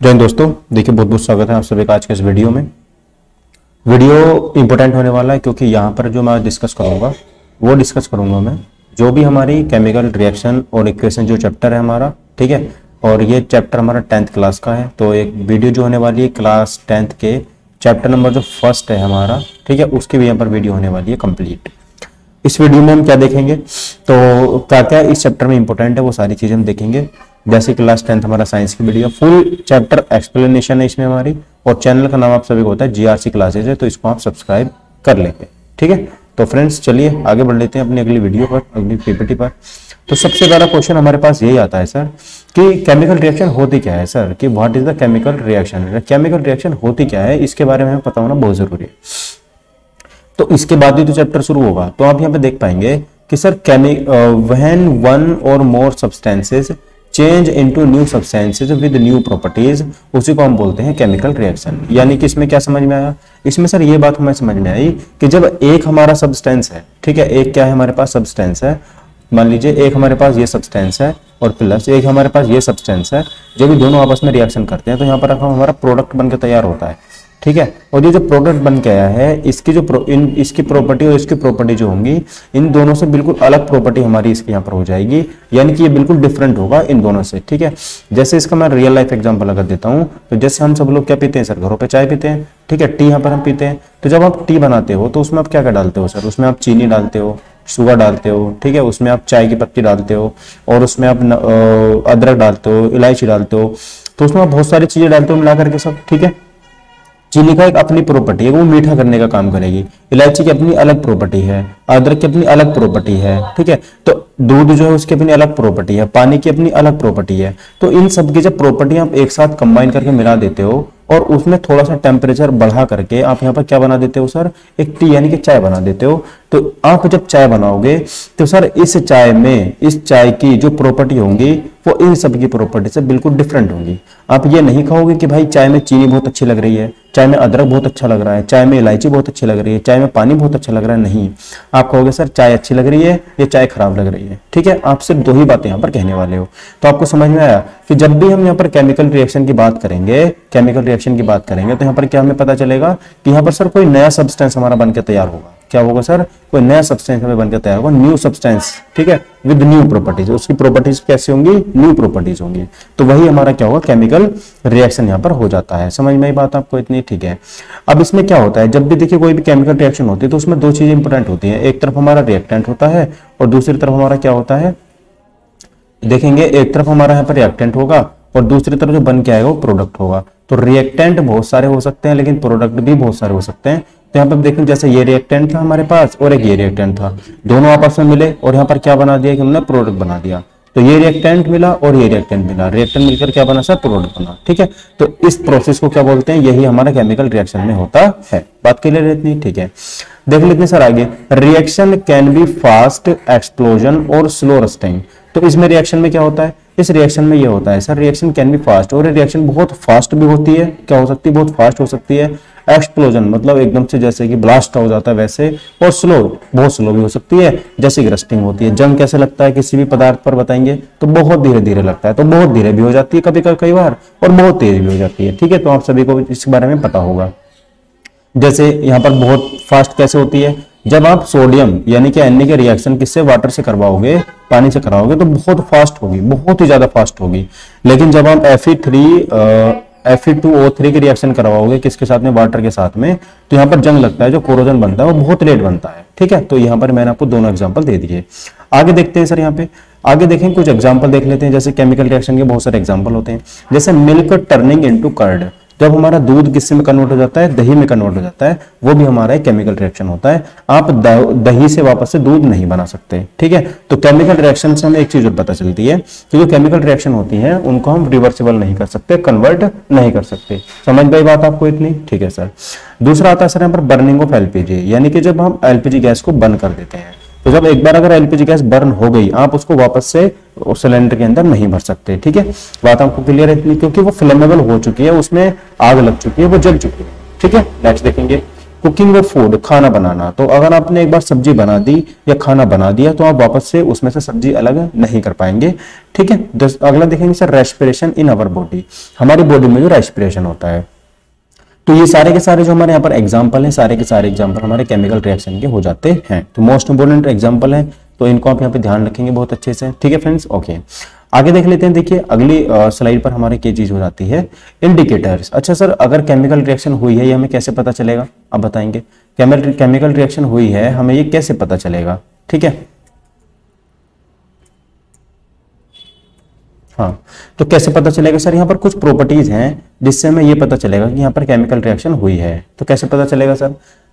जय हिंद दोस्तों, देखिए बहुत बहुत स्वागत है आप सभी का आज के इस वीडियो में। वीडियो इंपॉर्टेंट होने वाला है क्योंकि यहाँ पर जो मैं डिस्कस करूंगा मैं जो भी हमारी केमिकल रिएक्शन और इक्वेशन जो चैप्टर है हमारा, ठीक है। और ये चैप्टर हमारा 10th क्लास का है, तो एक वीडियो जो होने वाली है क्लास 10th के चैप्टर नंबर जो फर्स्ट है हमारा, ठीक है, उसकी भी यहाँ पर वीडियो होने वाली है कंप्लीट। इस वीडियो में हम क्या देखेंगे, तो क्या क्या इस चैप्टर में इंपॉर्टेंट है वो सारी चीजें हम देखेंगे। जैसे क्लास 10th हमारा साइंस की वीडियो फुल चैप्टर एक्सप्लेनेशन है इसमें हमारी, और चैनल का नाम आप सभी को होता है जीआरसी क्लासेज है, तो इसको आप सब्सक्राइब कर लेंगे, ठीक है। तो फ्रेंड्स चलिए आगे बढ़ लेते हैं अपनी अगली वीडियो पर, अगली पीपीटी पर। तो सबसे पहला क्वेश्चन हमारे पास यही आता है सर कि केमिकल रिएक्शन होती क्या है सर, कि what is the chemical reaction. Chemical reaction होती क्या है इसके बारे में हमें पता होना बहुत जरूरी है। तो इसके बाद ही तो चैप्टर शुरू होगा, तो आप यहाँ पे देख पाएंगे कि सर व्हेन वन और मोर substances change into new substances with new properties, उसी को हम बोलते हैं केमिकल रिएक्शन। यानी कि इसमें क्या समझ में आया, इसमें सर ये बात हमें समझ में आई कि जब एक हमारा सब्सटेंस है, ठीक है, एक क्या है हमारे पास सब्सटेंस है, मान लीजिए एक हमारे पास ये सब्सटेंस है और प्लस एक हमारे पास ये सब्सटेंस है, जब भी दोनों आपस में रिएक्शन करते हैं तो यहाँ पर हमारा प्रोडक्ट बनकर तैयार होता है, ठीक है। और ये जो प्रोडक्ट बन के आया है इसकी जो इसकी प्रॉपर्टी और इसकी प्रॉपर्टी जो होंगी, इन दोनों से बिल्कुल अलग प्रॉपर्टी हमारी इसके यहाँ पर हो जाएगी, यानी कि ये बिल्कुल डिफरेंट होगा इन दोनों से, ठीक है। जैसे इसका मैं रियल लाइफ एग्जांपल अगर देता हूँ, तो जैसे हम सब लोग क्या पीते हैं सर, घरों पे चाय पीते हैं, ठीक है, टी यहाँ पर हम पीते हैं। तो जब आप टी बनाते हो तो उसमें आप क्या क्या डालते हो सर, उसमें आप चीनी डालते हो, शुगर डालते हो, ठीक है, उसमें आप चाय की पत्ती डालते हो, और उसमें आप अदरक डालते हो, इलायची डालते हो, तो उसमें आप बहुत सारी चीजें डालते हो मिला करके सब, ठीक है। चीनी का एक अपनी प्रॉपर्टी है, वो मीठा करने का काम करेगी। इलायची की अपनी अलग प्रॉपर्टी है, अदरक की अपनी अलग प्रॉपर्टी है, ठीक है। तो दूध जो है उसकी अपनी अलग प्रॉपर्टी है, पानी की अपनी अलग प्रॉपर्टी है। तो इन सब की जब प्रॉपर्टी आप एक साथ कंबाइन करके मिला देते हो और उसमें थोड़ा सा टेम्परेचर बढ़ा करके आप यहाँ पर क्या बना देते हो सर, एक टी यानी कि चाय बना देते हो। तो आप जब चाय बनाओगे तो सर इस चाय में, इस चाय की जो प्रॉपर्टी होंगी वो इन सब की प्रॉपर्टी से बिल्कुल डिफरेंट होंगी। आप ये नहीं कहोगे कि भाई चाय में चीनी बहुत अच्छी लग रही है, चाय में अदरक बहुत अच्छा लग रहा है, चाय में इलायची बहुत अच्छी लग रही है, चाय में पानी बहुत अच्छा लग रहा है, नहीं। आप कहोगे सर चाय अच्छी लग रही है या चाय खराब लग रही है, ठीक है। आप सिर्फ दो ही बातें यहाँ पर कहने वाले हो। तो आपको समझ में आया कि जब भी हम यहाँ पर केमिकल रिएक्शन की बात करेंगे, तो यहाँ पर क्या हमें पता चलेगा कि यहाँ पर सर कोई नया सब्सटेंस हमारा बनकर तैयार होगा। क्या होगा सर, कोई नया सब्सटेंस हमें बनकर तैयार होगा, न्यू सब्सटेंस, ठीक है, विद न्यू प्रॉपर्टीज। उसकी प्रॉपर्टीज कैसी होंगी, न्यू प्रॉपर्टीज होंगी। तो वही हमारा क्या होगा, केमिकल रिएक्शन यहाँ पर हो जाता है। समझ में आई बात आपको इतनी, ठीक है। अब इसमें क्या होता है, जब भी देखिए कोई भी केमिकल रिएक्शन होती है तो उसमें दो चीजें इंपॉर्टेंट होती है। एक तरफ हमारा रिएक्टेंट होता है और दूसरी तरफ हमारा क्या होता है, देखेंगे एक तरफ हमारा यहाँ पर रिएक्टेंट होगा और दूसरी तरफ जो बन के आएगा वो प्रोडक्ट होगा। तो रिएक्टेंट बहुत सारे हो सकते हैं लेकिन प्रोडक्ट भी बहुत सारे हो सकते हैं। तो यहाँ पर देखें जैसे ये रिएक्टेंट था हमारे पास और एक ये रिएक्टेंट था, दोनों आपस में मिले और यहाँ पर क्या बना दिया कि उन्होंने प्रोडक्ट बना दिया। तो ये रिएक्टेंट मिला और ये रिएक्टेंट मिला, रिएक्टेंट मिलकर क्या बना सर, प्रोडक्ट बना, ठीक है। तो इस प्रोसेस को क्या बोलते हैं, यही हमारा केमिकल रिएक्शन में होता है। बात क्लियर इतनी, ठीक है। देख लेते हैं सर आगे, reaction can be fast explosion और स्लो रस्टिंग। तो इसमें रिएक्शन में क्या होता है, इस रिएक्शन में ये होता है sir, reaction can be fast, और रिएक्शन बहुत फास्ट भी होती है, क्या हो सकती है, बहुत फास्ट हो सकती है। एक्सप्लोजन मतलब एकदम से जैसे कि ब्लास्ट हो जाता है वैसे, और स्लो बहुत स्लो भी हो सकती है, जैसे कि रस्टिंग होती है। जंग कैसे लगता है किसी भी पदार्थ पर बताएंगे, तो बहुत धीरे धीरे लगता है, तो बहुत धीरे भी हो जाती है कभी कई बार, और बहुत तेज भी हो जाती है, ठीक है। तो आप सभी को इस बारे में पता होगा। जैसे यहाँ पर बहुत फास्ट कैसे होती है, जब आप सोडियम यानी कि Na के रिएक्शन किससे, वाटर से करवाओगे, पानी से कराओगे, तो बहुत फास्ट होगी, बहुत ही ज्यादा फास्ट होगी। लेकिन जब आप Fe2O3 के रिएक्शन करवाओगे किसके साथ में, वाटर के साथ में, तो यहाँ पर जंग लगता है, जो कोरोजन बनता है वो बहुत लेट बनता है, ठीक है। तो यहाँ पर मैंने आपको दोनों एग्जांपल दे दिए। आगे देखते हैं सर, यहाँ पे आगे देखें कुछ एग्जांपल देख लेते हैं। जैसे केमिकल रिएक्शन के बहुत सारे एग्जांपल होते हैं, जैसे मिल्क टर्निंग इनटू कर्ड। जब हमारा दूध किससे में कन्वर्ट हो जाता है, दही में कन्वर्ट हो जाता है, वो भी हमारा एक केमिकल रिएक्शन होता है। आप दही से वापस से दूध नहीं बना सकते, ठीक है। तो केमिकल रिएक्शन से हमें एक चीज और पता चलती है कि जो केमिकल रिएक्शन होती है उनको हम रिवर्सिबल नहीं कर सकते, कन्वर्ट नहीं कर सकते। समझ गई बात आपको इतनी, ठीक है सर। दूसरा आता है सर यहाँ पर बर्निंग ऑफ एलपीजी, यानी कि जब हम एलपीजी गैस को बर्न कर देते हैं, तो जब एक बार अगर एलपीजी गैस बर्न हो गई, आप उसको वापस से उस सिलेंडर के अंदर नहीं भर सकते, ठीक है। बात आपको क्लियर है, क्योंकि वो फ्लेमेबल हो चुकी है, उसमें आग लग चुकी है, वो जल चुकी है, ठीक है। नेक्स्ट देखेंगे कुकिंग ऑफ फूड, खाना बनाना। तो अगर आपने एक बार सब्जी बना दी या खाना बना दिया तो आप वापस से उसमें से सब्जी अलग नहीं कर पाएंगे, ठीक है। अगला देखेंगे sir respiration in our body, हमारी बॉडी में जो रेस्पिरेशन होता है। तो ये सारे के सारे जो हमारे यहाँ पर एग्जाम्पल हैं, सारे के सारे एग्जाम्पल हमारे केमिकल रिएक्शन के हो जाते हैं। तो मोस्ट इंपोर्टेंट एग्जाम्पल है, तो इनको आप यहाँ पे ध्यान रखेंगे बहुत अच्छे से, ठीक है फ्रेंड्स। ओके, आगे देख लेते हैं। देखिए अगली स्लाइड पर हमारे क्या चीज हो जाती है, इंडिकेटर्स। अच्छा सर, अगर केमिकल रिएक्शन हुई है ये हमें कैसे पता चलेगा, आप बताएंगे। केमिकल रिएक्शन हुई है हमें ये कैसे पता चलेगा, ठीक है। हाँ, तो कैसे पता चलेगा सर, यहाँ पर कुछ प्रॉपर्टीज हैं जिससे हमें ये पता चलेगा कि यहाँ पर केमिकल रिएक्शन हुई है। तो कैसे पता चलेगा सर,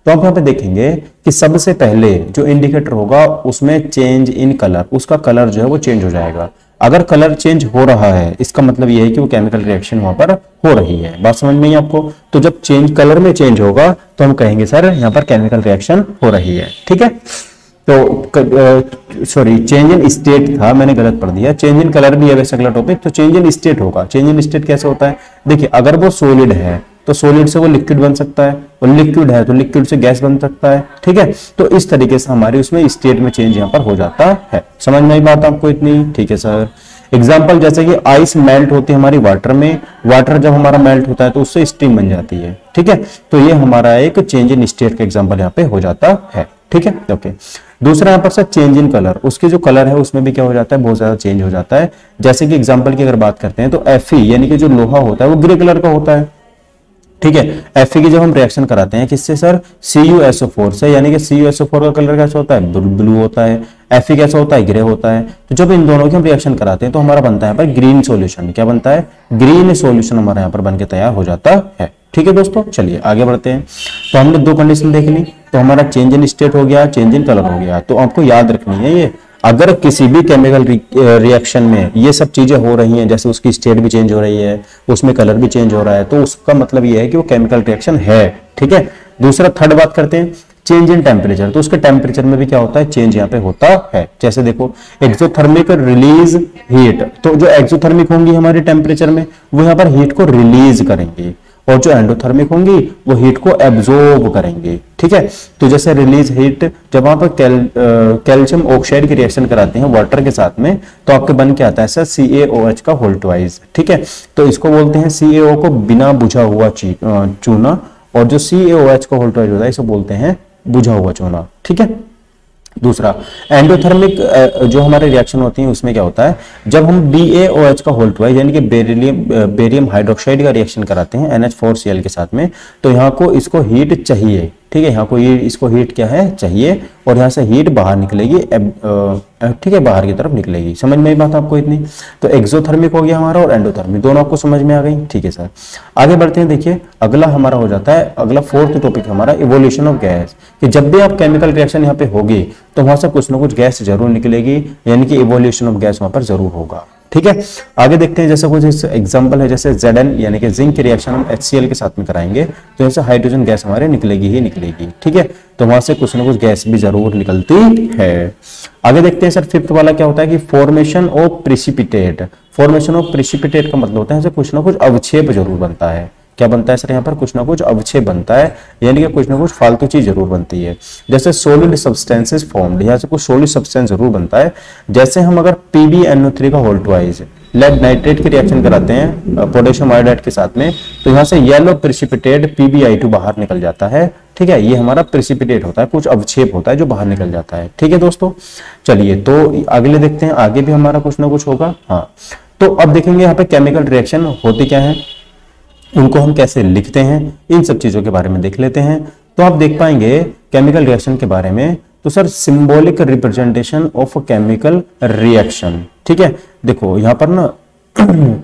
तो आप यहाँ पे देखेंगे कि सबसे पहले जो इंडिकेटर होगा उसमें चेंज इन कलर, उसका कलर जो है वो चेंज हो जाएगा। अगर कलर चेंज हो रहा है इसका मतलब ये है कि वो केमिकल रिएक्शन वहां पर हो रही है। बात समझ में आई आपको। तो जब चेंज कलर में चेंज होगा तो हम कहेंगे सर यहाँ पर केमिकल रिएक्शन हो रही है, ठीक है। तो सॉरी, चेंज इन स्टेट था, मैंने गलत पढ़ दिया। चेंज इन कलर भी है वैसे अगला टॉपिक। तो चेंज इन स्टेट होगा। चेंज इन स्टेट कैसे होता है, देखिए अगर वो सॉलिड है तो सॉलिड से वो लिक्विड बन सकता है, और लिक्विड है तो लिक्विड से गैस बन सकता है, ठीक है। तो इस तरीके से हमारी उसमें स्टेट में चेंज यहाँ पर हो जाता है। समझ में आई बात आपको इतनी, ठीक है सर। एग्जाम्पल जैसे कि आइस मेल्ट होती है हमारी वाटर में, वाटर जब हमारा मेल्ट होता है तो उससे स्टीम बन जाती है, ठीक है। तो ये हमारा एक चेंज इन स्टेट का एग्जाम्पल यहाँ पे हो जाता है, ठीक है। ओके, दूसरा यहाँ पर सर चेंज इन कलर, उसके जो कलर है उसमें भी क्या हो जाता है, बहुत ज्यादा चेंज हो जाता है। जैसे कि एग्जाम्पल की अगर बात करते हैं तो Fe यानी कि जो लोहा होता है वो ग्रे कलर का होता है, ठीक है। Fe की जब हम रिएक्शन कराते हैं किससे सर, CuSO4 से, यानी कि CuSO4 का कलर कैसा होता है, ब्लू होता है। Fe कैसा होता है, ग्रे होता है। तो जब इन दोनों की हम रिएक्शन कराते हैं तो हमारा बनता है यहाँ पर ग्रीन सॉल्यूशन। क्या बनता है, ग्रीन सॉल्यूशन हमारा यहाँ पर बनके तैयार हो जाता है, ठीक है दोस्तों। चलिए आगे बढ़ते हैं। तो हमने दो कंडीशन देख ली, तो हमारा चेंज इन स्टेट हो गया, चेंज इन कलर हो गया। तो आपको याद रखनी है ये, अगर किसी भी केमिकल रिएक्शन में ये सब चीजें हो रही हैं, जैसे उसकी स्टेट भी चेंज हो रही है, उसमें कलर भी चेंज हो रहा है, तो उसका मतलब ये है कि वो केमिकल रिएक्शन है, ठीक है। दूसरा थर्ड बात करते हैं, चेंज इन टेम्परेचर। तो उसके टेम्परेचर में भी क्या होता है, चेंज यहाँ पे होता है। जैसे देखो एक्सोथर्मिक रिलीज हीट, तो जो एक्सोथर्मिक होंगी हमारे टेम्परेचर में वो यहाँ पर हीट को रिलीज करेंगी, और जो एंडोथर्मिक होंगी वो हीट को एब्जॉर्ब करेंगे, ठीक है। तो जैसे रिलीज हीट, जब आप कैल्शियम ऑक्साइड की रिएक्शन कराते हैं वाटर के साथ में तो आपके बन के आता है सर CaOH का होल ट्वाइस, ठीक है। तो इसको बोलते हैं CaO को बिना बुझा हुआ चूना, और जो CaOH का होल ट्वाइस होता है इसे बोलते हैं बुझा हुआ चूना, ठीक है। दूसरा एंडोथर्मिक जो हमारे रिएक्शन होती है उसमें क्या होता है, जब हम BaOH का होल ट्वाइस यानी कि बेरियम हाइड्रोक्साइड का रिएक्शन कराते हैं NH4Cl के साथ में, तो यहाँ को इसको हीट चाहिए, ठीक है। यहाँ को ये इसको हीट क्या है, चाहिए, और यहाँ से हीट बाहर निकलेगी, ठीक है, बाहर की तरफ निकलेगी। समझ में आई बात आपको इतनी। तो एक्सोथर्मिक हो गया हमारा और एंडोथर्मिक, दोनों आपको समझ में आ गई, ठीक है सर। आगे बढ़ते हैं। देखिए अगला हमारा हो जाता है, अगला फोर्थ टॉपिक हमारा इवोल्यूशन ऑफ गैस, कि जब भी आप केमिकल रिएक्शन यहाँ पे होगी तो वहां से कुछ ना कुछ गैस जरूर निकलेगी, यानी कि इवोल्यूशन ऑफ गैस वहां पर जरूर होगा, ठीक है। आगे देखते हैं, जैसे कुछ एग्जांपल है, जैसे Zn यानी कि जिंक की रिएक्शन हम HCl के साथ में कराएंगे तो ऐसे हाइड्रोजन गैस हमारे निकलेगी ही निकलेगी, ठीक है। तो वहां से कुछ ना कुछ गैस भी जरूर निकलती है। आगे देखते हैं सर फिफ्थ वाला क्या होता है कि formation of precipitate. Formation of precipitate का मतलब होता है कुछ ना कुछ अवक्षेप जरूर बनता है। क्या बनता है सर, यहाँ पर कुछ ना कुछ अवक्षेप बनता है, यानी कि कुछ ना कुछ फालतू चीज जरूर बनती है। जैसे सॉलिड सब्सटेंसेस फॉर्म्ड, यहाँ से कुछ सॉलिड सब्सटेंस जरूर बनता है। जैसे हम अगर PbNO3 का होल ट्वाइस लेड नाइट्रेट की रिएक्शन कराते हैं पोटेशियम आयोडाइड के साथ में, तो यहाँ से येलो प्रेसिपिटेट PbI2 बाहर निकल जाता है, ठीक है। ये हमारा प्रेसिपिटेट होता है, कुछ अवक्षेप होता है जो बाहर निकल जाता है, ठीक है दोस्तों। चलिए तो अगले देखते हैं, आगे भी हमारा कुछ ना कुछ होगा। हाँ, तो अब देखेंगे यहाँ पे केमिकल रिएक्शन होती क्या है, उनको हम कैसे लिखते हैं, इन सब चीजों के बारे में देख लेते हैं। तो आप देख पाएंगे केमिकल रिएक्शन के बारे में, तो sir symbolic representation of chemical reaction, ठीक है। देखो यहाँ पर ना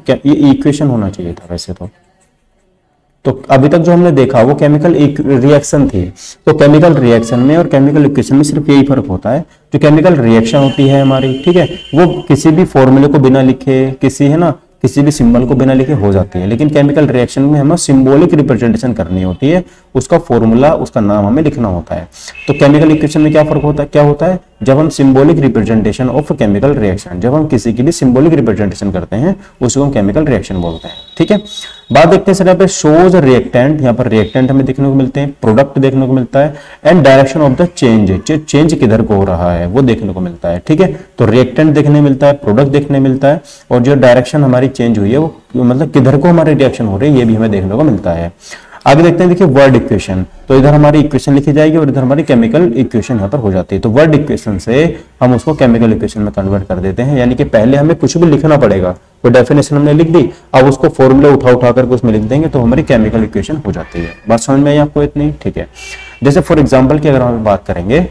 ये इक्वेशन होना चाहिए था वैसे तो अभी तक जो हमने देखा वो केमिकल रिएक्शन थी। तो केमिकल रिएक्शन में और केमिकल इक्वेशन में सिर्फ यही फर्क होता है, जो केमिकल रिएक्शन होती है हमारी, ठीक है, वो किसी भी फॉर्मूले को बिना लिखे, किसी भी सिंबल को बिना लिखे हो जाती है। लेकिन केमिकल रिएक्शन में हमें सिंबॉलिक रिप्रेजेंटेशन करनी होती है, उसका फॉर्मूला, उसका नाम हमें लिखना होता है। तो केमिकल इक्वेशन में क्या फर्क होता है, क्या होता है जब हम symbolic representation of chemical reaction, जब हम किसी की भी सिंबॉलिक रिप्रेजेंटेशन करते हैं उसको हम केमिकल रिएक्शन बोलते हैं। ठीक है, बात देखते हैं सर यहाँ पे शोज रिएक्टेंट, यहाँ पर रिएक्टेंट हमें देखने को मिलते हैं, प्रोडक्ट देखने को मिलता है, and direction of the change, change किधर को हो रहा है वो देखने को मिलता है। ठीक है, तो रिएक्टेंट देखने मिलता है, प्रोडक्ट देखने मिलता है, और जो डायरेक्शन हमारी चेंज हुई है वो मतलब किधर को हमारी रिएक्शन हो रही है ये भी हमें देखने को मिलता है। आगे देखते हैं, देखिए वर्ड इक्वेशन, तो इधर हमारी इक्वेशन लिखी जाएगी और इधर हमारी केमिकल इक्वेशन यहाँ पर हो जाती है। तो वर्ड इक्वेशन से हम उसको केमिकल इक्वेशन में कन्वर्ट कर देते हैं, यानी कि पहले हमें कुछ भी लिखना पड़ेगा, कोई डेफिनेशन हमने लिख दी, अब उसको फॉर्मूले उठा करके उसमें लिख देंगे तो हमारी केमिकल इक्वेशन हो जाती है। बात समझ में आई आपको इतनी? ठीक है, जैसे फॉर एग्जाम्पल की अगर हम बात करेंगे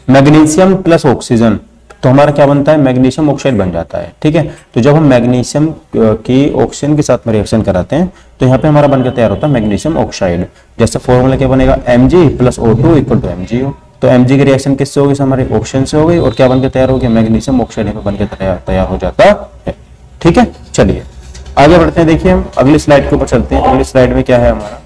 मैग्नीशियम प्लस ऑक्सीजन, तो हमारा क्या बनता है, मैग्नीशियम ऑक्साइड बन जाता है। ठीक है, तो जब हम मैग्नीशियम की ऑक्सीजन के साथ में रिएक्शन कराते हैं तो यहाँ पे हमारा बनकर तैयार होता है मैग्नीशियम ऑक्साइड। जैसे फॉर्मूला क्या बनेगा, Mg plus O2 equal to MgO। तो Mg की रिएक्शन किससे होगी, हमारे ऑक्सीजन से हो गई, और क्या बनकर तैयार हो गया, मैग्नीशियम ऑक्साइड यहाँ पे बनकर तैयार हो जाता है। ठीक है, चलिए आगे बढ़ते हैं। देखिए हम अगली स्लाइड के ऊपर चलते हैं। अगली स्लाइड में क्या है हमारा,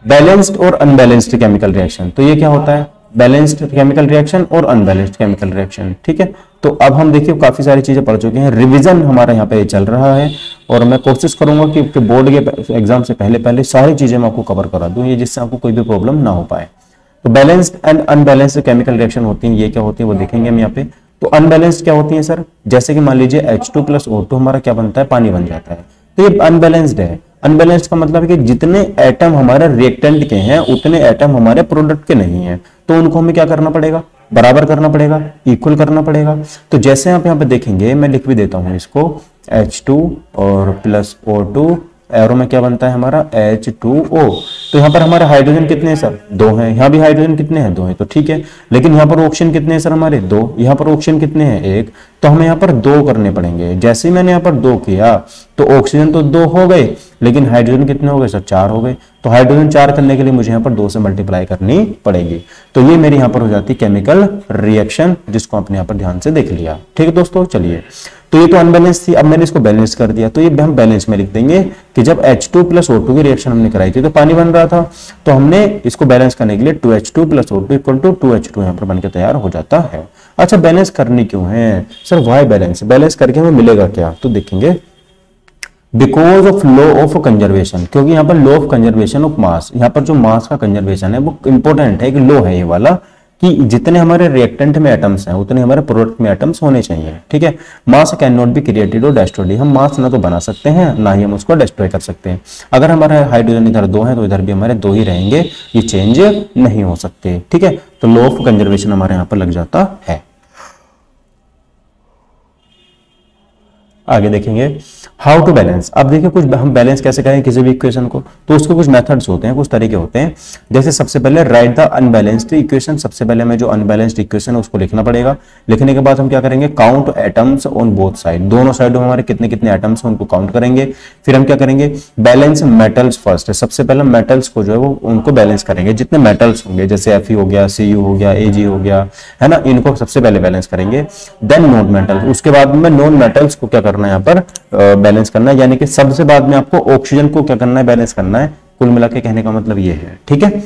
बैलेंस्ड और अनबैलेंस्ड केमिकल रिएक्शन। तो ये क्या होता है, बैलेंस्ड केमिकल रिएक्शन और अनबैलेंस्ड केमिकल रिएक्शन। ठीक है, तो अब हम देखिए काफी सारी चीजें पढ़ चुके हैं, रिवीजन हमारा यहाँ पे चल रहा है, और मैं कोशिश करूंगा कि बोर्ड के एग्जाम से पहले सारी चीजें मैं आपको कवर करा दूं, ये जिससे आपको कोई भी प्रॉब्लम ना हो पाए। तो balanced and unbalanced chemical reaction होती है, ये क्या होती है वो देखेंगे हम यहाँ पे। तो अनबैलेंस्ड क्या होती है सर, जैसे कि मान लीजिए H2 प्लस O2 हमारा क्या बनता है, पानी बन जाता है, तो ये अनबैलेंस्ड है। अनबैलेंस्ड का मतलब है कि जितने एटम हमारे रिएक्टेंट के हैं उतने एटम हमारे प्रोडक्ट के नहीं है, तो उनको हमें क्या करना पड़ेगा, बराबर करना पड़ेगा, इक्वल करना पड़ेगा। तो जैसे आप यहाँ पे देखेंगे, मैं लिख भी देता हूं इसको, H2 और प्लस O2, एरो में क्या बनता है हमारा H2O। तो यहाँ पर हमारे हाइड्रोजन कितने हैं सर, 2 हैं, यहाँ भी हाइड्रोजन कितने हैं, 2 हैं, तो ठीक है। लेकिन यहाँ पर ऑक्सीजन कितने हैं सर हमारे, 2, यहाँ पर ऑक्सीजन कितने हैं, 1, तो हमें यहाँ पर 2 करने पड़ेंगे। जैसे ही मैंने यहाँ पर 2 किया तो ऑक्सीजन तो 2 हो गए, लेकिन हाइड्रोजन कितने हो गए सर, 4 हो गए। तो हाइड्रोजन 4 करने के लिए मुझे यहाँ पर 2 से मल्टीप्लाई करनी पड़ेगी। तो ये मेरी यहाँ पर हो जाती है केमिकल रिएक्शन, जिसको आपने यहाँ पर ध्यान से देख लिया। ठीक है दोस्तों, चलिए, तो ये तो अनबैलेंस थी, अब मैंने इसको बैलेंस कर दिया, तो ये हम बैलेंस में लिख देंगे कि जब H2 प्लस O2 की रिएक्शन हमने कराई थी तो पानी बन रहा था, तो हमने इसको बैलेंस करने के लिए 2H2 plus O2 equal to 2H2 यहाँ पर बनकर तैयार हो जाता है। अच्छा, बैलेंस करनी क्यों है सर, वाई बैलेंस, बैलेंस करके हमें मिलेगा क्या, तो देखेंगे because of law of conservation, क्योंकि यहाँ पर law of conservation of mass, यहाँ पर जो मास का कंजर्वेशन है वो इंपॉर्टेंट है, एक लॉ है ये वाला, कि जितने हमारे रिएक्टेंट में एटम्स हैं उतने हमारे प्रोडक्ट में एटम्स होने चाहिए। ठीक है, मास कैन नॉट बी क्रिएटेड और डेस्ट्रॉयड, हम मास ना तो बना सकते हैं ना ही हम उसको डिस्ट्रॉय कर सकते हैं। अगर हमारा हाइड्रोजन इधर 2 है तो इधर भी हमारे 2 ही रहेंगे, ये चेंज नहीं हो सकते। ठीक है, तो लॉ ऑफ कंजर्वेशन हमारे यहाँ पर लग जाता है। आगे देखेंगे हाउ टू बैलेंस। अब देखिए कुछ हम बैलेंस कैसे करें किसी भी इक्वेशन को, तो उसके कुछ मेथड्स होते हैं, कुछ तरीके होते हैं। जैसे सबसे पहले राइट द अनबैलेंस्ड इक्वेशन, सबसे पहले हमें जो अनबैलेंस्ड इक्वेशन है उसको लिखना पड़ेगा। लिखने के बाद हम क्या करेंगे, count atoms on both side, दोनों साइडों में हमारे कितने कितने एटम्स हैं उनको काउंट करेंगे। फिर हम क्या करेंगे, बैलेंस मेटल्स फर्स्ट, सबसे पहले मेटल्स को जो है वो उनको बैलेंस करेंगे, जितने मेटल्स होंगे जैसे Fe हो गया, Cu हो गया, Ag हो गया, है ना, इनको सबसे पहले बैलेंस करेंगे। देन नॉन मेटल्स, उसके बाद में नॉन मेटल्स को क्या करना है यहाँ पर बैलेंस करना है, यानी कि सबसे बाद में आपको ऑक्सीजन को क्या करना है, बैलेंस करना है। कुल मिला के कहने का मतलब ये है। ठीक है,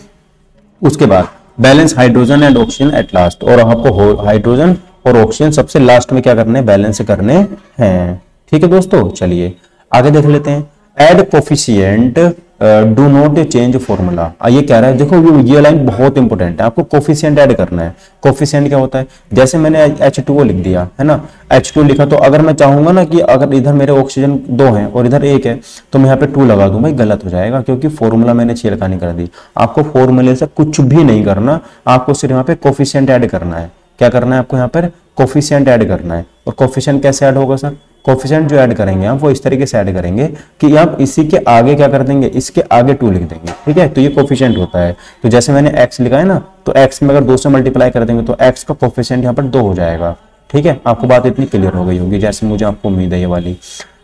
उसके बाद balance hydrogen and oxygen at last, और आपको हाइड्रोजन और ऑक्सीजन सबसे लास्ट में क्या करने हैं, बैलेंस करने हैं। ठीक है दोस्तों, चलिए आगे देख लेते हैं। Add coefficient do not change formula, ये कह रहा है, देखो ये लाइन बहुत इंपॉर्टेंट है, आपको कोफिशिएंट ऐड करना है। कोफिशिएंट क्या होता है, जैसे मैंने H2O लिख दिया है ना, H2 लिखा, तो अगर मैं चाहूंगा ना कि अगर इधर मेरे ऑक्सीजन 2 हैं और इधर 1 है तो मैं यहाँ पे 2 लगा दूं, भाई गलत हो जाएगा, क्योंकि फॉर्मूला मैंने छेड़खानी कर दी। आपको फॉर्मूले से कुछ भी नहीं करना, आपको सिर्फ यहाँ पे कोफिशिएंट ऐड करना है। क्या करना है आपको यहाँ पर, कोफिशिएंट ऐड करना है। और कोफिशिएंट कैसे ऐड होगा सर, कोफिशिएंट जो ऐड करेंगे आप वो इस तरीके से ऐड करेंगे कि आप इसी के आगे क्या कर देंगे, इसके आगे 2 लिख देंगे। ठीक है, तो ये कोफिशिएंट होता है। तो जैसे मैंने x लिखा है ना, तो x में अगर 2 से मल्टीप्लाई कर देंगे तो x का कोफिशिएंट यहाँ पर 2 हो जाएगा। ठीक है, आपको बात इतनी क्लियर हो गई होगी जैसे मुझे आपको उम्मीद है ये वाली।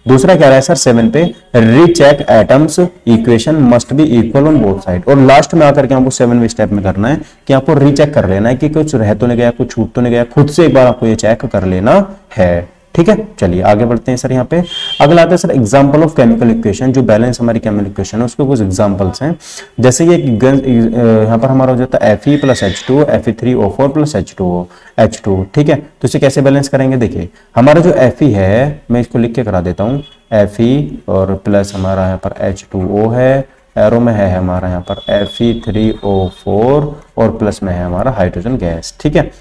दूसरा क्या रहा है सर 7 पे, recheck atoms equation must be equal on both side, और लास्ट में आकर के आपको 7वें स्टेप में करना है कि आपको रीचेक कर लेना है कि कुछ रह तो नहीं गया, कुछ छूट तो नहीं गया, खुद से एक बार आपको ये चेक कर लेना है। ठीक है, चलिए आगे बढ़ते हैं सर। यहाँ पे अगला आता है sir example of chemical equation, जो बैलेंस हमारी केमिकल इक्वेशन है उसके कुछ एग्जांपल्स हैं। जैसे ये यहाँ पर हमारा हो जाता है Fe + H2O Fe3O4 + H2O, ठीक है। तो इसे कैसे बैलेंस करेंगे, देखिए हमारा जो Fe है मैं इसको लिख के करा देता हूँ, Fe और प्लस हमारा यहाँ पर H2O है, एरो में है हमारा यहाँ पर Fe3O4 और प्लस में है हमारा हाइड्रोजन गैस, ठीक है।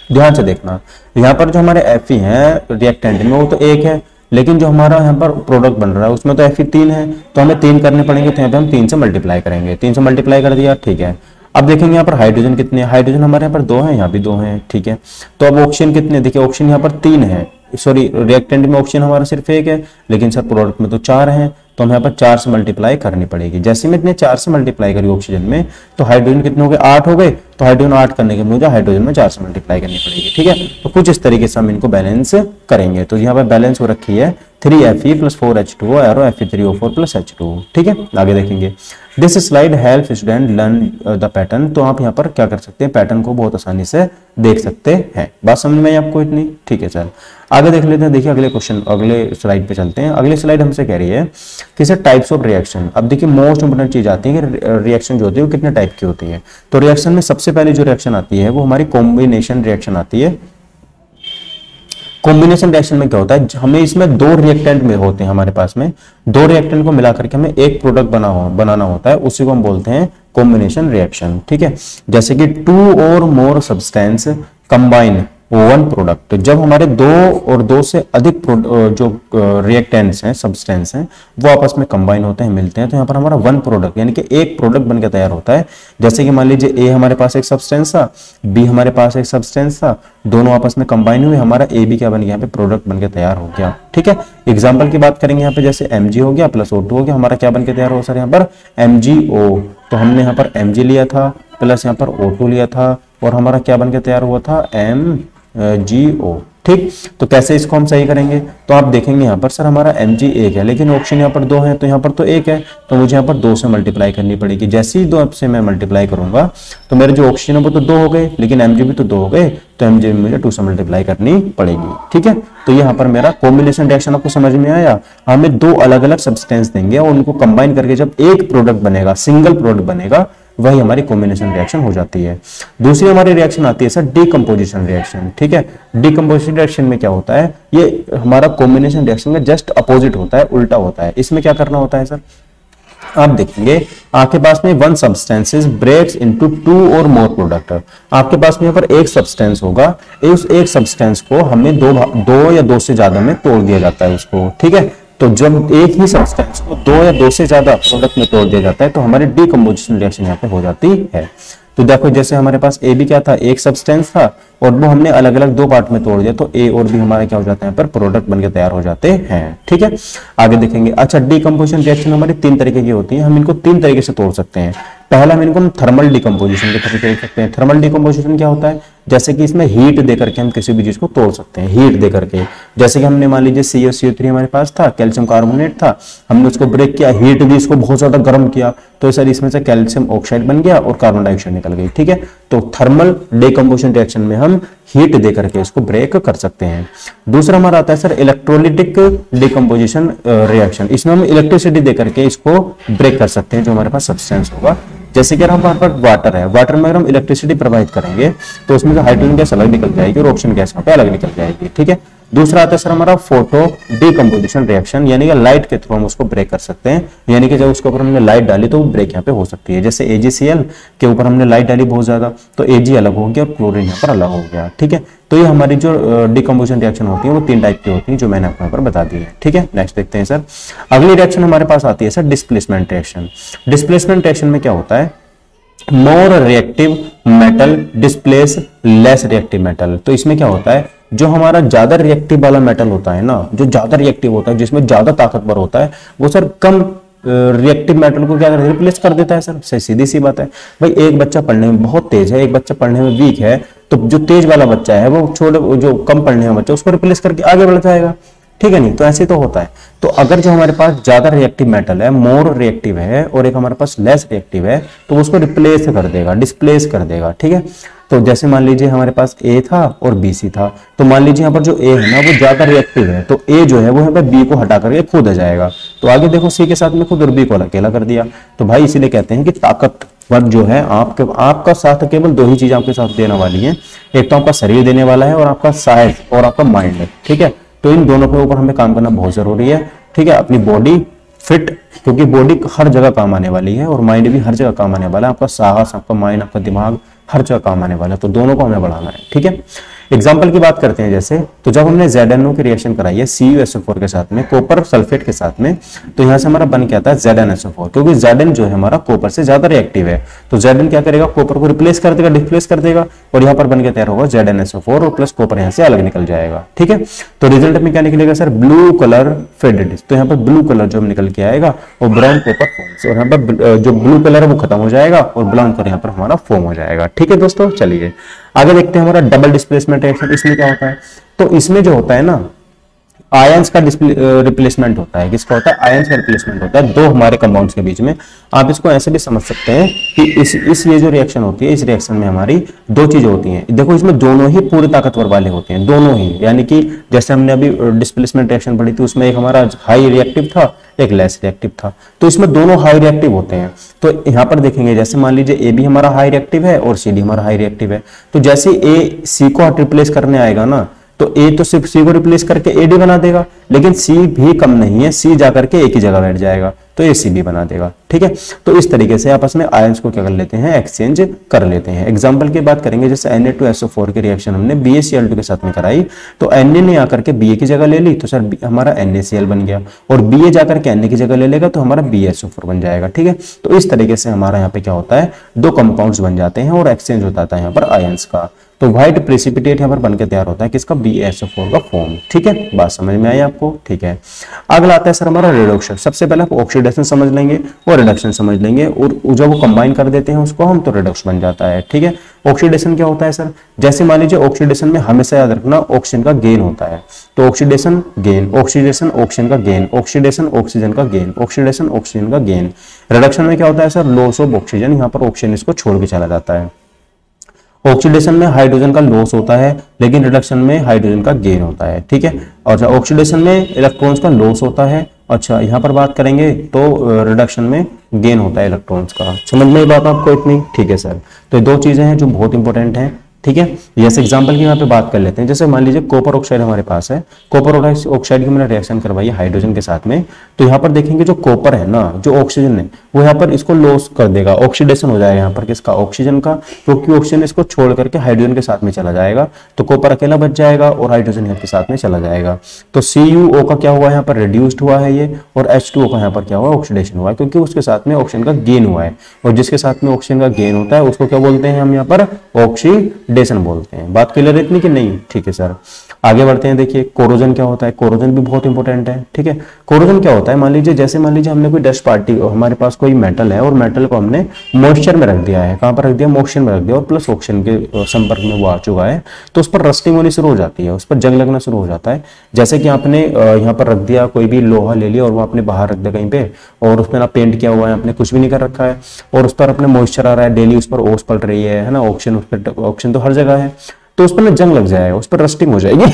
ध्यान से देखना, यहाँ पर जो हमारे Fe हैं रिएक्टेंट में वो तो एक है, लेकिन जो हमारा यहाँ पर प्रोडक्ट बन रहा है उसमें तो Fe 3 है, तो हमें 3 करने पड़ेंगे। तो यहाँ पे हम 3 से मल्टीप्लाई करेंगे, 3 से मल्टीप्लाई कर दिया, ठीक है। अब देखेंगे यहाँ पर हाइड्रोजन कितने हैं, हाइड्रोजन हमारे यहाँ पर 2 हैं, यहाँ भी 2 हैं, ठीक है। तो अब ऑक्सीजन कितने, देखिए ऑक्सीजन यहाँ पर 3 है, सॉरी रिएक्टेंट में ऑक्सीजन हमारा सिर्फ 1 है, लेकिन सर प्रोडक्ट में तो 4 हैं, तो हमें यहाँ पर 4 से मल्टीप्लाई करनी पड़ेगी। जैसे में इतने 4 से मल्टीप्लाई करी ऑक्सीजन में, तो हाइड्रोजन कितने हो गए, 8 हो गए। तो हाइड्रोजन 8 करने के मुझे हाइड्रोजन में 4 से मल्टीप्लाई करनी पड़ेगी, ठीक है। तो कुछ इस तरीके से हम इनको बैलेंस करेंगे। तो यहाँ पर बैलेंस हो रखी है 3Fe + 4H2O arrow Fe3O4 + H2O, ठीक है। आगे देखेंगे, this slide help student learn the pattern. तो आप यहाँ पर क्या कर सकते हैं, पैटर्न को बहुत आसानी से देख सकते हैं। बात समझ में आई आपको इतनी, ठीक है। सर आगे देख लेते हैं, देखिए अगले क्वेश्चन, अगले स्लाइड पे चलते हैं। अगले स्लाइड हमसे कह रही है कि सर टाइप्स ऑफ रिएक्शन। अब देखिए मोस्ट इंपोर्टेंट चीज आती है कि रिएक्शन जो होती है वो कितने टाइप की होती है। तो रिएक्शन में सबसे पहले जो रिएक्शन आती है वो हमारी कॉम्बिनेशन रिएक्शन आती है। कॉम्बिनेशन रिएक्शन में क्या होता है, हमें इसमें 2 रिएक्टेंट में होते हैं, हमारे पास में 2 रिएक्टेंट को मिलाकर के हमें एक प्रोडक्ट बनाना होता है, उसी को हम बोलते हैं कॉम्बिनेशन रिएक्शन, ठीक है। जैसे कि 2 और मोर सब्सटेंस कंबाइन 1 प्रोडक्ट। जब हमारे 2 और 2 से अधिक जो रिएक्टेंट्स हैं, सब्सटेंस हैं, वो आपस में कंबाइन होते हैं, मिलते हैं, तो यहाँ पर हमारा 1 प्रोडक्ट यानी कि एक प्रोडक्ट बनकर तैयार होता है। जैसे कि मान लीजिए ए हमारे पास एक सब्सटेंस था, बी हमारे पास एक सब्सटेंस था, दोनों आपस में कंबाइन हुए, हमारा ए बी क्या बन गया, यहाँ पे प्रोडक्ट बनकर तैयार हो गया, ठीक है। एग्जाम्पल की बात करेंगे यहाँ पे, जैसे Mg हो गया + O2 हो गया, हमारा क्या बनकर तैयार हो सर यहाँ पर MgO। तो हमने यहाँ पर Mg लिया था प्लस यहाँ पर O2 लिया था, और हमारा क्या बनकर तैयार हुआ था MgO, ठीक। तो कैसे इसको हम सही करेंगे, तो आप देखेंगे यहाँ पर सर हमारा Mg 1 है, लेकिन ऑक्सीजन यहाँ पर 2 है, तो यहाँ पर तो 1 है, तो मुझे यहाँ पर 2 से मल्टीप्लाई करनी पड़ेगी। जैसे ही 2 से मैं मल्टीप्लाई करूंगा तो मेरे जो ऑक्सीजन है वो तो 2 हो गए, लेकिन Mg भी तो 2 हो गए, तो Mg में मुझे 2 से मल्टीप्लाई करनी पड़ेगी, ठीक है। तो यहाँ पर मेरा कॉम्बिनेशन रिएक्शन आपको समझ में आया। हमें 2 अलग अलग सब्सटेंस देंगे और उनको कंबाइन करके जब एक प्रोडक्ट बनेगा, सिंगल प्रोडक्ट बनेगा, वही हमारी कॉम्बिनेशन रिएक्शन हो जाती है। दूसरी हमारी रिएक्शन आती है सर डीकंपोजिशन रिएक्शन, ठीक है। डीकंपोजिशन रिएक्शन में क्या होता है, ये हमारा कॉम्बिनेशन रिएक्शन का जस्ट अपोजिट होता है, उल्टा होता है। इसमें क्या करना होता है सर, आप देखेंगे आपके पास में 1 सब्सटेंसेस ब्रेक्स इनटू 2 और मोर प्रोडक्ट। आपके पास में यहाँ पर एक सब्सटेंस होगा, उस एक सब्सटेंस को हमें 2 या 2 से ज्यादा में तोड़ दिया जाता है उसको, ठीक है। तो जब एक ही सब्सटेंस को 2 या 2 से ज्यादा प्रोडक्ट में तोड़ दिया जाता है तो हमारी डीकंपोजिशन रिएक्शन यहाँ पे हो जाती है। तो देखो जैसे हमारे पास ए बी क्या था, एक सब्सटेंस था और वो हमने अलग अलग 2 पार्ट में तोड़ दिया, तो ए और बी हमारे क्या हो जाते हैं, यहाँ पर प्रोडक्ट बनके तैयार हो जाते हैं, ठीक है। आगे देखेंगे, अच्छा डीकंपोजिशन रिएक्शन हमारी 3 तरीके की होती है, हम इनको 3 तरीके से तोड़ सकते हैं। पहला हम इनको थर्मल डीकंपोजिशन के तरीके देख सकते हैं। थर्मल डीकंपोजिशन क्या होता है, जैसे कि इसमें हीट देकर के हम किसी भी चीज को तोड़ सकते हैं, हीट देकर के। जैसे कि हमने मान लीजिए CaCO3 हमारे पास था, कैल्शियम कार्बोनेट था, हमने उसको ब्रेक किया, हीट दी, इसको बहुत ज्यादा गर्म किया, तो सर इसमें से कैल्शियम ऑक्साइड बन गया और कार्बन डाइऑक्साइड निकल गई, ठीक है। तो थर्मल डीकंपोजिशन रिएक्शन में हम हीट देकर के इसको ब्रेक कर सकते हैं। दूसरा हमारा आता है सर इलेक्ट्रोलिटिक डीकंपोजिशन रिएक्शन। इसमें हम इलेक्ट्रिसिटी देकर के इसको ब्रेक कर सकते हैं, जो हमारे पास सब्सटेंस होगा। जैसे कि अगर हमारे पास वाटर है, वाटर में अगर हम इलेक्ट्रिसिटी प्रवाहित करेंगे तो उसमें से हाइड्रोजन गैस अलग निकल जाएगी और ऑक्सीजन गैस यहाँ पे अलग निकल जाएगी, ठीक है। दूसरा आता है सर हमारा फोटो डीकंपोजिशन रिएक्शन, यानी कि लाइट के थ्रू हम उसको ब्रेक कर सकते हैं, यानी कि जब उसके ऊपर हमने लाइट डाली तो वो ब्रेक यहाँ पे हो सकती है। जैसे AgCl के ऊपर हमने लाइट डाली बहुत ज्यादा, तो Ag अलग हो गया और क्लोरीन यहाँ पर अलग हो गया, ठीक है। तो ये हमारी जो डीकंपोजिशन रिएक्शन होती है वो 3 टाइप की होती है, जो मैंने आपको यहाँ पर बता दी है, ठीक है। नेक्स्ट देखते हैं सर, अगली रिएक्शन हमारे पास आती है sir displacement reaction. Displacement reaction में क्या होता है, more reactive metal displace less reactive metal. तो इसमें क्या होता है, जो हमारा ज्यादा रिएक्टिव वाला मेटल होता है ना, जो ज्यादा रिएक्टिव होता है, जिसमें ज्यादा ताकतवर होता है, वो सर कम रिएक्टिव मेटल को क्या करता है, रिप्लेस कर देता है सर। सीधी सी बात है भाई, एक बच्चा पढ़ने में बहुत तेज है, एक बच्चा पढ़ने में वीक है, तो जो तेज वाला बच्चा है वो जो कम पढ़ने वाला बच्चा उसको रिप्लेस करके आगे बढ़ जाएगा, ठीक है। नहीं तो ऐसे तो होता है। तो अगर जो हमारे पास ज्यादा रिएक्टिव मेटल है, मोर रिएक्टिव है, और एक हमारे पास लेस रिएक्टिव है, तो उसको रिप्लेस कर देगा, डिस्प्लेस कर देगा, ठीक है। तो जैसे मान लीजिए हमारे पास ए था और बी सी था, तो मान लीजिए यहाँ पर जो ए है ना वो ज्यादा रिएक्टिव है, तो ए जो है वो यहाँ पर बी को हटा करके खुद आ जाएगा। तो आगे देखो सी के साथ में खुद और बी को अकेला कर दिया। तो भाई इसीलिए कहते हैं कि ताकतवर जो है आपका साथ केवल दो ही चीज आपके साथ देने वाली है, एक तो आपका शरीर देने वाला है और आपका साइज और आपका माइंड है, ठीक है। तो इन दोनों के ऊपर हमें काम करना बहुत जरूरी है, ठीक है। अपनी बॉडी फिट, क्योंकि बॉडी हर जगह काम आने वाली है और माइंड भी हर जगह काम आने वाला है, आपका साहस, आपका माइंड, आपका दिमाग हर जगह काम आने वाला है, तो दोनों को हमें बढ़ाना है, ठीक है। एग्जाम्पल की बात करते हैं, जैसे तो जब हमने ZnO की रिएक्शन कराई है CuSO4 के साथ में कॉपर सल्फेट के साथ में, तो यहाँ से हमारा बन के आता है ZnSO4, क्योंकि Zn जो है हमारा कॉपर से ज्यादा रिएक्टिव है। तो Zn क्या करेगा, कॉपर को रिप्लेस कर देगा, डिस्प्लेस कर देगा, और यहाँ पर बन के तैयार होगा ZnSO4 और प्लस कॉपर यहाँ से अलग निकल जाएगा, ठीक है। तो रिजल्ट में क्या निकलेगा सर, ब्लू कलर फेडेड, तो यहाँ पर ब्लू कलर जो निकल के आएगा वो ब्राउन कॉपर फॉर्म, और यहाँ पर जो ब्लू कलर है वो खत्म हो जाएगा और ब्राउन कलर यहाँ पर हमारा फॉर्म हो जाएगा, ठीक है दोस्तों। चलिए आगे देखते हैं हमारा डबल डिस्प्लेसमेंट रिएक्शन। इसमें क्या होता है, तो इसमें जो होता है ना आयंस का रिप्लेसमेंट होता है। किसका होता है, आयंस का रिप्लेसमेंट होता है दो हमारे कंपाउंड्स के बीच में। आप इसको ऐसे भी समझ सकते हैं कि इस ये जो रिएक्शन होती है, इस रिएक्शन में हमारी दो चीजें होती हैं। देखो इसमें दोनों ही पूरे ताकतवर वाले होते हैं, दोनों ही, यानी कि जैसे हमने अभी डिस्प्लेसमेंट रिएक्शन पढ़ी थी उसमें एक हमारा हाई रिएक्टिव था, एक लेस रिएक्टिव था, तो इसमें दोनों हाई रिएक्टिव होते हैं। तो यहाँ पर देखेंगे, जैसे मान लीजिए ए भी हमारा हाई रिएक्टिव है और सी डी हमारा हाई रिएक्टिव है, तो जैसे ए सी को रिप्लेस करने आएगा ना, तो ए तो सिर्फ सी को रिप्लेस करके एडी बना देगा, लेकिन सी भी कम नहीं है, सी जाकर के एक ही जगह बैठ जाएगा तो ए सी भी बना देगा, ठीक है। तो इस तरीके से आपस में आयंस को क्या कर लेते हैं, एक्सचेंज कर लेते हैं। एग्जांपल की बात करेंगे, जैसे Na2SO4 की रिएक्शन हमने BaCl2 के साथ में कराई, तो Na ने आकर के Ba की जगह ले ली, तो सर हमारा NaCl बन गया, और Ba जाकर के Na की जगह ले लेगा तो हमारा BaSO4 बन जाएगा, ठीक है। तो इस तरीके से हमारा यहाँ पे क्या होता है, दो कंपाउंड्स बन जाते हैं और एक्सचेंज होता है यहाँ पर आयंस का। तो व्हाइट प्रेसिपिटेट यहाँ पर बनकर तैयार होता है किसका, BaSO4 का फॉर्म, ठीक है। बात समझ में आई आपको, ठीक है। अगला आता है सर हमारा रिडक्शन। सबसे पहले आप ऑक्सीडेशन समझ लेंगे और रिडक्शन समझ लेंगे, और जब वो कंबाइन कर देते हैं उसको हम, तो रिडक्स बन जाता है, ठीक है। ऑक्सीडेशन क्या होता है सर, जैसे मान लीजिए ऑक्सीडेशन में हमेशा याद रखना ऑक्सीजन का गेन होता है, तो ऑक्सीडेशन गेन, ऑक्सीडेशन ऑक्सीजन का गेन, ऑक्सीडेशन ऑक्सीजन का गेन, ऑक्सीडेशन ऑक्सीजन का गेन। रिडक्शन में क्या होता है सर, लॉस ऑफ ऑक्सीजन, यहाँ पर ऑक्सीजन इसको छोड़ के चला जाता है। ऑक्सीडेशन में हाइड्रोजन का लॉस होता है, लेकिन रिडक्शन में हाइड्रोजन का गेन होता है, ठीक है। और ऑक्सीडेशन में इलेक्ट्रॉन्स का लॉस होता है, अच्छा यहाँ पर बात करेंगे तो रिडक्शन में गेन होता है इलेक्ट्रॉन्स का। समझ में बात आपको इतनी, ठीक है सर। तो दो चीजें हैं जो बहुत इंपॉर्टेंट हैं, ठीक है। जैसे एग्जांपल की यहाँ पे बात कर लेते हैं, जैसे मान लीजिए कॉपर ऑक्साइड हमारे पास है, कॉपर ऑक्साइड की मैंने रिएक्शन करवाई है हाइड्रोजन के साथ में, तो यहाँ पर देखेंगे जो कॉपर है ना, जो ऑक्सीजन है वो यहाँ पर इसको लॉस कर देगा, ऑक्सीडेशन हो जाएगा यहाँ पर किसका, ऑक्सीजन का, क्योंकि ऑक्सीजन इसको छोड़ करके हाइड्रोजन के साथ में चला जाएगा, तो कॉपर अकेला बच जाएगा और हाइड्रोजन यहाँ के साथ में चला जाएगा। तो CuO का क्या हुआ यहाँ पर, रिड्यूस्ड हुआ है ये, और H2O का यहाँ पर क्या हुआ, ऑक्सीडेशन हुआ है, क्योंकि उसके साथ में ऑक्सीजन का गेन हुआ है, और जिसके साथ में ऑक्सीजन का गेन होता है उसको क्या बोलते हैं हम यहाँ पर, ऑक्सीडेशन बोलते हैं। बात क्लियर है इतनी कि नहीं, ठीक है सर। आगे बढ़ते हैं, देखिए कोरोजन क्या होता है, कोरोजन भी बहुत इंपॉर्टेंट है, ठीक है। कोरोजन क्या होता है, मान लीजिए हमने कोई डस्ट पार्टी, हमारे पास कोई मेटल है और मेटल को हमने मॉइस्चर में रख दिया है, कहां पर रख दिया, मॉइस्चर में रख दिया, और प्लस ऑक्सीजन के संपर्क में वो आ चुका है, तो उस पर रस्टिंग होनी शुरू हो जाती है, उस पर जंग लगना शुरू हो जाता है। जैसे कि आपने यहाँ पर रख दिया, कोई भी लोहा ले लिया और वो आपने बाहर रख दिया कहीं पे, और उसमें ना पेंट किया हुआ है, आपने कुछ भी नहीं कर रखा है, और उस पर अपने मॉइस्चर आ रहा है डेली, उस पर ओस पड़ रही है ना, ऑक्सीजन, उस पर ऑक्सीजन तो हर जगह है, तो उस पर ना जंग लग जाएगा, उस पर रस्टिंग हो जाएगी।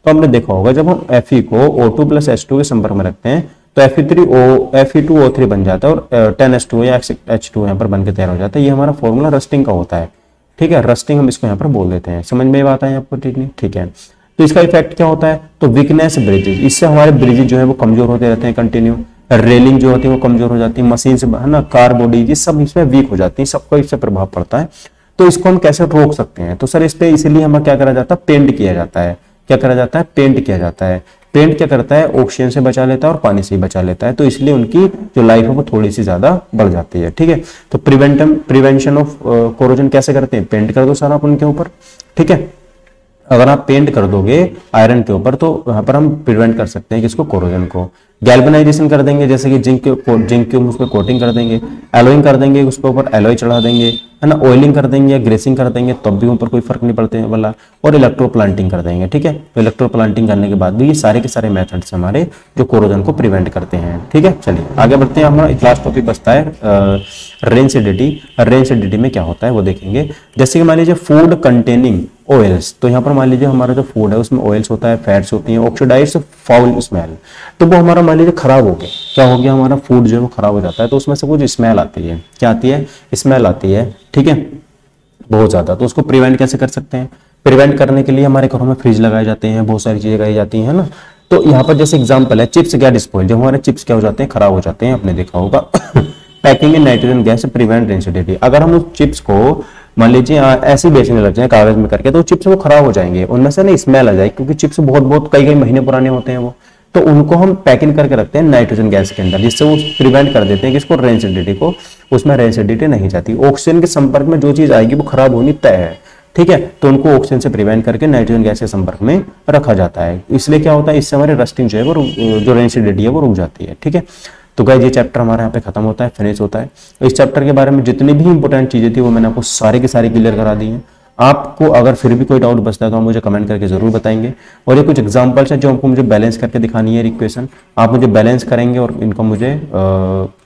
तो हमने देखा होगा जब हम Fe को O2 + H2 के संपर्क में रखते हैं तो Fe2O3 बन जाता है, और 10H2 या H2 यहाँ पर बनकर तैयार हो जाता है। ये हमारा फॉर्मूला रस्टिंग का होता है, ठीक है। रस्टिंग हम इसको यहाँ पर बोल देते हैं, समझ में बात है आपको, ठीक है। तो इसका इफेक्ट क्या होता है, तो वीकनेस ब्रिजेज, इससे हमारे ब्रिजेज जो है वो कमजोर होते रहते हैं कंटिन्यू, रेलिंग जो होती है वो कमजोर हो जाती है, मशीन से है ना, कार बॉडी ये सब इसमें वीक हो जाती है, सबको इससे प्रभाव पड़ता है। तो इसको हम कैसे रोक सकते हैं, तो सर इस पे इसीलिए हमें क्या करा जाता है, पेंट किया जाता है। क्या करा जाता है, पेंट किया जाता है। पेंट क्या करता है, ऑक्सीजन से बचा लेता है और पानी से ही बचा लेता है, तो इसलिए उनकी जो लाइफ है वो थोड़ी सी ज्यादा बढ़ जाती है, ठीक है। तो प्रिवेंशन ऑफ कोरोजन कैसे करते हैं, पेंट कर दो सारा उनके ऊपर, ठीक है। अगर आप पेंट कर दोगे आयरन के ऊपर तो वहां पर हम प्रिवेंट कर सकते हैं किसको, कोरोजन को। गैल्वेनाइजेशन कर देंगे, जैसे कि जिंक के उस पर कोटिंग कर देंगे, एलोइंग कर देंगे, उसके ऊपर एलोय चढ़ा देंगे, है ना, ऑयलिंग कर देंगे या ग्रेसिंग कर देंगे, तब भी ऊपर कोई फर्क नहीं पड़ते वाला, और इलेक्ट्रो प्लांटिंग कर देंगे। ठीक है, तो इलेक्ट्रो प्लांटिंग करने के बाद भी ये सारे के सारे मेथड्स हमारे जो कोरोजन को प्रिवेंट करते हैं। ठीक है, चलिए आगे बढ़ते हैं। हमारा लास्ट टॉपिक बचता है रेंसिडिटी। रेंसिडिटी में क्या होता है वो देखेंगे। जैसे कि मान लीजिए फूड कंटेनिंग ऑयल्स, तो यहाँ पर मान लीजिए हमारा जो फूड है उसमें ऑयल्स होता है, फैट्स होती हैं, ऑक्सीडाइज्ड फाउल स्मेल, तो वो हमारा मान लीजिए खराब हो गया, क्या हो गया, हमारा फूड जो है वो खराब हो जाता है, तो उसमें से कुछ स्मेल आती है। क्या आती है, स्मेल आती है। ठीक है, बहुत ज्यादा। तो उसको प्रिवेंट कैसे कर सकते हैं, प्रिवेंट करने के लिए हमारे घरों में फ्रिज लगाए जाते हैं, बहुत सारी चीजें लगाई जाती हैं, है ना। तो यहाँ पर जैसे एग्जांपल है चिप्स गेट स्पॉइल, जब हमारे चिप्स क्या हो जाते हैं, खराब हो जाते हैं, आपने देखा होगा। Packing in nitrogen gas prevent rancidity. अगर हम उस चिप्स को मान लीजिए ऐसे बेचने लग जाए कागज में करके, तो चिप्स वो खराब हो जाएंगे, उनमें से ना स्मेल आ जाए, क्योंकि चिप्स बहुत कई महीने पुराने होते हैं वो, तो उनको हम पैकिंग करके रखते हैं नाइट्रोजन गैस के अंदर, जिससे वो प्रिवेंट कर देते हैं कि इसको रेंसिडिटी को, उसमें रेंसिडिटी नहीं जाती। ऑक्सीजन के संपर्क में जो चीज आएगी वो खराब होनी तय है। ठीक है, तो उनको ऑक्सीजन से प्रिवेंट करके नाइट्रोजन गैस के संपर्क में रखा जाता है। इसलिए क्या होता है, इससे हमारी रस्टिंग जो है वो जो रेंसिडिटी है वो रुक जाती है। ठीक है, तो गाइस ये चैप्टर हमारे यहाँ पे खत्म होता है, फिनिश होता है। इस चैप्टर के बारे में जितनी भी इंपॉर्टेंट चीजें थी वो मैंने आपको सारे के सारे क्लियर करा दी हैं। आपको अगर फिर भी कोई डाउट बचता है तो आप मुझे कमेंट करके जरूर बताएंगे। और ये कुछ एग्जांपल्स हैं जो आपको मुझे बैलेंस करके दिखानी है इक्वेशन, आप मुझे बैलेंस करेंगे और इनको मुझे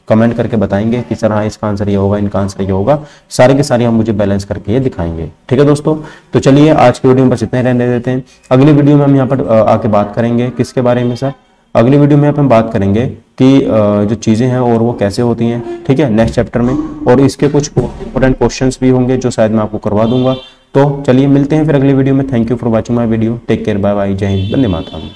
कमेंट करके बताएंगे कि सर हाँ इसका आंसर ये होगा, इनका आंसर ये होगा, सारे के सारे हम मुझे बैलेंस करके ये दिखाएंगे। ठीक है दोस्तों, तो चलिए आज की वीडियो में बस इतना ही रहने देते हैं। अगली वीडियो में हम यहाँ पर आके बात करेंगे किसके बारे में सर, अगली वीडियो में हम बात करेंगे कि जो चीज़ें हैं और वो कैसे होती हैं। ठीक है, नेक्स्ट चैप्टर में, और इसके कुछ इंपॉर्टेंट क्वेश्चंस भी होंगे जो शायद मैं आपको करवा दूंगा। तो चलिए मिलते हैं फिर अगली वीडियो में। Thank you for watching my video, take care, bye bye, जय हिंद, वंदे मातरम।